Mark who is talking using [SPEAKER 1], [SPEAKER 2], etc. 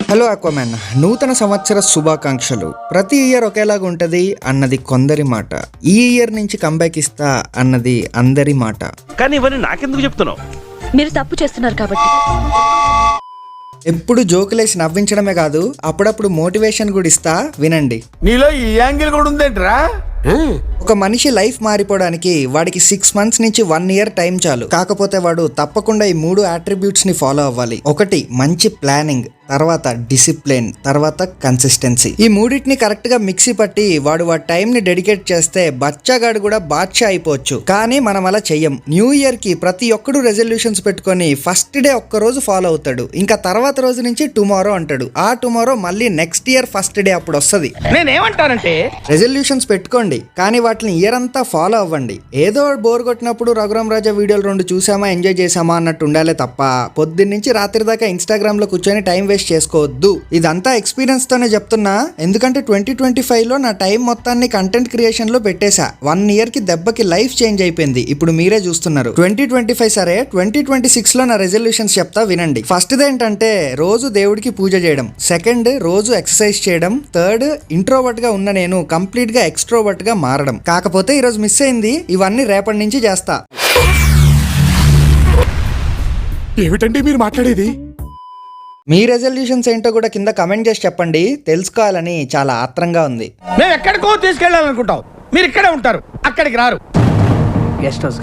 [SPEAKER 1] Hello అక్వామ్యాన్, నూతన సంవత్సర శుభాకాంక్షలు. ప్రతి ఇయర్ ఒకేలాగా ఉంటుంది అన్నది కొందరి మాట. ఈ ఇయర్ నుంచి కంబ్యాక్ ఇస్తా అన్నది అందరి మాట.
[SPEAKER 2] కానీ ఇవన్నీ నాకెందుకు చెప్తున్నావు?
[SPEAKER 3] మీరు తప్పు చేస్తున్నారు కాబట్టి.
[SPEAKER 1] ఎప్పుడు జోకులేసి నవ్వించడమే కాదు, అప్పుడప్పుడు మోటివేషన్ కూడా ఇస్తా, వినండి.
[SPEAKER 4] నీలో ఈ యాంగిల్ కూడా ఉందేంట్రా?
[SPEAKER 1] ఒక మనిషి లైఫ్ మారిపోవడానికి వాడికి 6 months నుంచి 1 year టైం చాలు. కాకపోతే వాడు తప్పకుండా ఈ 3 attributes ని ఫాలో అవ్వాలి. ఒకటి మంచి ప్లానింగ్, తర్వాత డిసిప్లిన్, తర్వాత కన్సిస్టెన్సీ. ఈ మూడింటిని కరెక్ట్ గా మిక్సీ పట్టి వాడు టైం ని డెడికేట్ చేస్తే బచ్చాగాడు కూడా బాద్షా అయిపోవచ్చు. కానీ మనం అలా చెయ్యం. న్యూ ఇయర్ కి ప్రతి ఒక్కడు రెజల్యూషన్స్ పెట్టుకొని ఫస్ట్ డే ఒక్క రోజు ఫాలో అవుతాడు, ఇంకా తర్వాత రోజు నుంచి టుమారో అంటాడు. ఆ టుమారో మళ్ళీ నెక్స్ట్ ఇయర్ ఫస్ట్ డే అప్పుడు వస్తుంది.
[SPEAKER 4] నేనేమంటానంటే
[SPEAKER 1] రెజల్యూషన్స్ పెట్టుకోండి, కానీ వాటిని ఇయర్ అంతా ఫాలో అవ్వండి. ఏదో బోర్ కొట్టినప్పుడు రఘురామ్ రాజా వీడియోలు 2 చూసామా, ఎంజాయ్ చేసామా అన్నట్టు ఉండాలే తప్ప పొద్దున్న నుంచి రాత్రి దాకా ఇన్స్టాగ్రామ్ లో కూర్చొని టైం వేస్ట్ చేసుకోవద్దు. ఇదంతా ఎక్స్పీరియన్స్ తోనే చెప్తున్నా, ఎందుకంటే 2025 లో నా టైం మొత్తాన్ని కంటెంట్ క్రియేషన్ లో పెట్టేశా. 1 year కి దెబ్బకి లైఫ్ చేంజ్ అయిపోయింది. ఇప్పుడు మీరే చూస్తున్నారు. 2025 సరే, 2026 లో నా రెజల్యూషన్స్ చెప్తా, వినండి. ఫస్ట్ ఏంటంటే రోజు దేవుడికి పూజ చేయడం. సెకండ్, రోజు ఎక్సర్సైజ్ చేయడం. థర్డ్, ఇంట్రోవర్ట్ గా ఉన్న నేను కంప్లీట్ గా ఎక్స్ట్రోవర్ట్ గా మారడం. కాకపోతే ఈరోజు మిస్ అయింది. ఇవన్నీ రేపటి నుంచి చేస్తా.
[SPEAKER 4] ఏమిటండి మీరు మాట్లాడేది?
[SPEAKER 1] మీ రెజల్యూషన్స్ ఏంటో కూడా కింద కమెంట్ చేసి చెప్పండి. తెలుసుకోవాలని చాలా ఆత్రంగా ఉంది.
[SPEAKER 4] మేము ఎక్కడికో తీసుకెళ్ళాలనుకుంటాం, మీరు ఇక్కడే ఉంటారు, అక్కడికి రారు.
[SPEAKER 5] Guest house